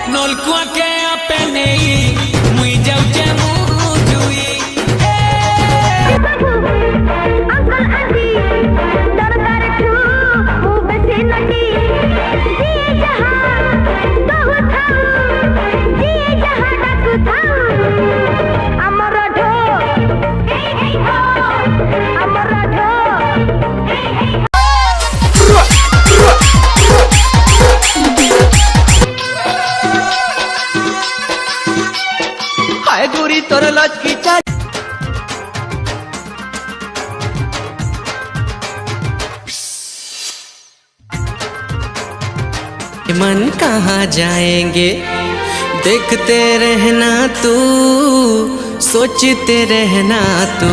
नलकुआ के आपे नहीं मुई जाऊचे मुजुई अंकल आंटी दरबार छू मु बेसी नटी जिए जहां कहू थाऊ जिए जहां डाकू थाऊ अमर ढो हे हे हो अमर ढो हे हे गोरी तोर लचकी चाल मन कहाँ जाएंगे देखते रहना तू सोचते रहना तू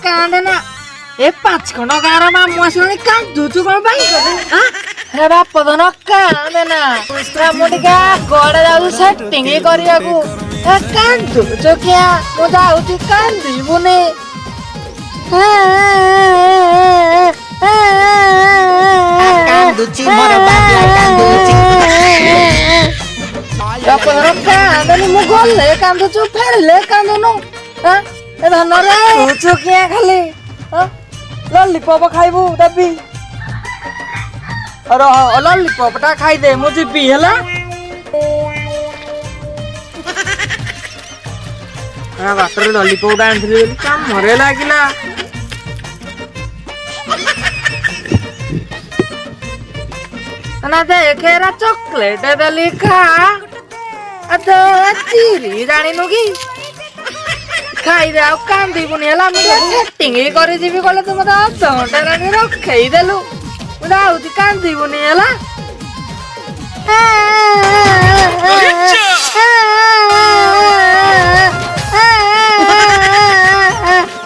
कांदना ए 5 खंड गार मामू आसले कांदुचु कोन भाई हां रे बाप दन कांदना मोटिका गड जाउ सेटिंग करियाकू ए कांदुचु क्या मो जाउती कांदीबुने कांदुची मोर बापला कांदुची बाप दन कांदनी मु गले कांदुचु फेरले कांदनु हां ए धन रे तुचु क्या खाली हां लॉलीपॉप खाइबू दबी अरे लॉलीपॉप टा खाइ दे मु जीबी हला आ बाटर लॉलीपॉप टा आनथि काम मरे लागिला ना देखेरा चॉकलेट दली खा अतो चिरी जानी नुगी खाई दे कांदी बुनी हला मुझे सेटिंग करी जीबी कहले तू मते अध घंटा रानी रखई देलु मुझे आउती कांदी बुनी हला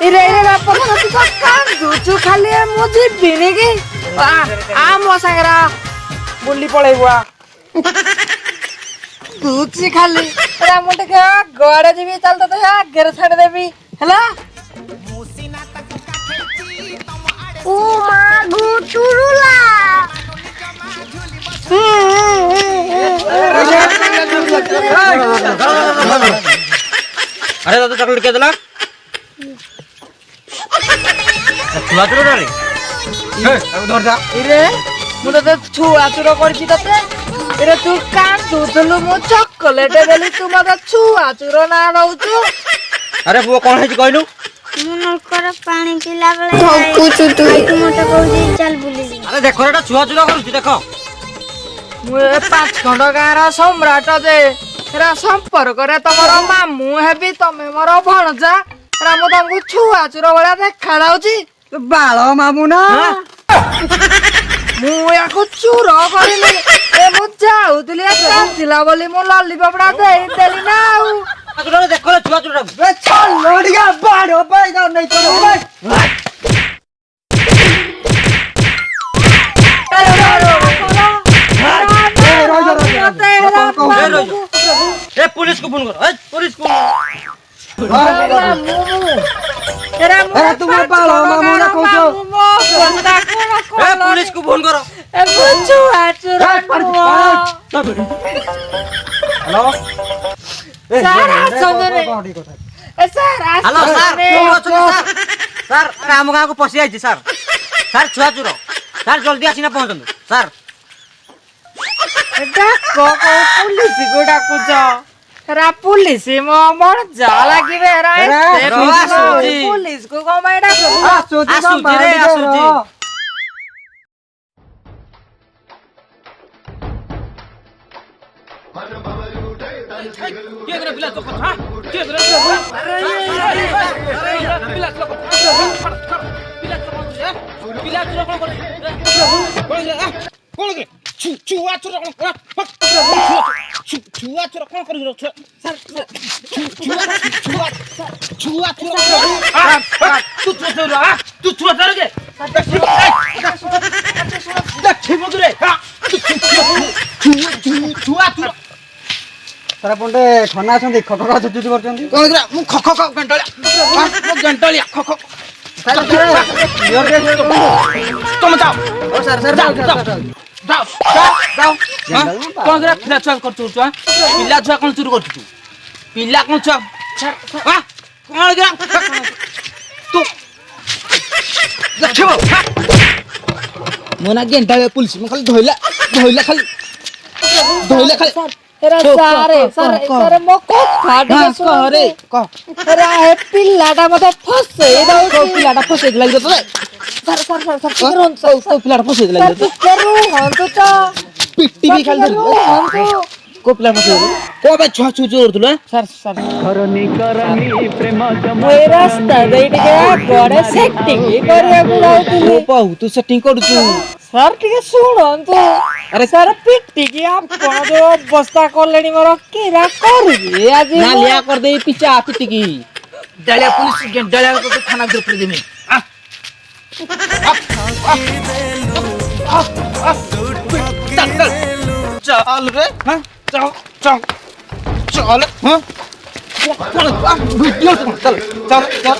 इरे इरे बाप तू तो कांदुचु खाली मु जीबिनी की आ मो संगरा बुल्ली पळेबुआ तुची खाली रा मोटे के गड़ जीबी चल तो आगे छाड़ देबी हला ओ मागू चुरुला अरे दादा चॉकलेट के देला छुआ चुरो रे ए उधर जा इरे मु तो छुआ चुरो करछि तते इरे तू कान दूधलु मु चॉकलेट देली तू मते छुआ चुरो ना रहउछु अरे वो कौन है कहलु मु नलकर पानी पिला बेले ठकुछु तू मोटे कहू चल बुली अरे देखो एटा छुआ चुरा करू देखो मु 5 खंड गार सम्राट जे रा संपर्क रे तमरो मामू हेबी तमे मोर भणजा रा मु तमको छुआ चुरो बळा देखा जाउची बाळ मामू ना मु याको चुरो करिले ए मु जाउतली कांदिला बोली मु लॉलीपॉप रा देई देली ना चुरा देखो छुआ चुरा बे चल लोडिया बाड़ो बैदा नहीं तो भाई ए पुलिस को फोन करो ए पुलिस को तेरा मुंह तुम बालो मामू ना कहछो ए पुलिस को फोन करो ए बुझू आचुरा हेलो सर आसोने ए sir hello sir sir Ram गांव को पसी आइछि सर सर छुआ चुरो सर जल्दी आसिना पहुंचंदु सर एटा को पुलिस को डाकुछ रा पुलिस मो मन जा लागी बेरा पुलिस को माय डाकु आसुजी रे आसुजी के करे बिलास को हां के करे अरे बिलास को बिलास को कोन करे छुआ चुरा ଛୁଆ ଛୁଆ କଣ କରିବ ଛୁଆ ସାର୍ ଛୁଆ ତୁ ଛୁଆ ଧରକେ ଦେଖିବ କିରେ ଛୁଆ ତୁ ସାର୍ ଆପଣ ଥନା ଅଛନ୍ତି ଖକ ଖକ ଚୁଚୁଚୁ କରୁଛନ୍ତି କଣ କିରା ମୁଁ ଖ ଗଣ୍ଟଳିଆ ମୁଁ ଗଣ୍ଟଳିଆ ଖ ସାର୍ ତମେ ଯାଅ ସାର୍ ସାର୍ ଯାଅ କଣ କିରା ପିଲା ଛୁଆ କରୁଛୁ ଛୁଆ ପିଲା ଛୁଆ କଣ ଚୁରି କରୁଛୁ ପିଲା କଣ ଛୁଆ କଣ କିରା ତୁ ଦେଖିବ ମୋ ନା ଗେଣ୍ଡାଳିଆ ପୁଲିସ ମୁଁ ଖାଲି ଧଇଲା ଖାଲି ସାରେ ମୋ କଥା ଟିକେ ଶୁଣରେ ରେ ଏ ପିଲାଟା ମତେ ଫସେଇ ଦଉଛି ପିଲାଟା ଫସେଇ ଦେଲା କି ତତେ ସାର୍ ଟିକେ ରୁହନ୍ତୁ କୋଉ ପିଲାଟା ଫସେଇ ଦେଲା ସାର୍ ଟିକେ ରୁହନ୍ତୁ ତ ପିଟି ବି ଖାଲି ଧରି ରୁହନ୍ତୁ କୋଉ ପିଲା ଫସେଇ ଦେଲା କୋଉ ବେ ଛୁଆ ଚୁଚୁ କରୁଥିଲୁ ମୁଁ ଏ ରାସ୍ତା ଦେଇ ଟିକେ ବଡ ସେଟିଂ କରିବାକୁ ଯାଉଥିଲି ତୁ ସେଟିଂ କରୁଛୁ ସାର୍ ଟିକେ ଶୁଣନ୍ତୁ ଆରେ ସାର୍ ପିଟିକି ଆପଣ ଯୋଉ ଅବସ୍ଥା କଲେଣି ମୋର କିରା କରିବି ଆଜି ନା লিয়া କରିଦେଇ ପିଚା ପିଟିକି ଡାଳିଆ ପୁଲିସ ଡାଳିଆ ତତେ ଥାନା ଭିତରେ ପୁରେଇ ଦେମି ଚାଲ ରେ ଚାଲ ହଁ ଭିডিଓ ଚାଲ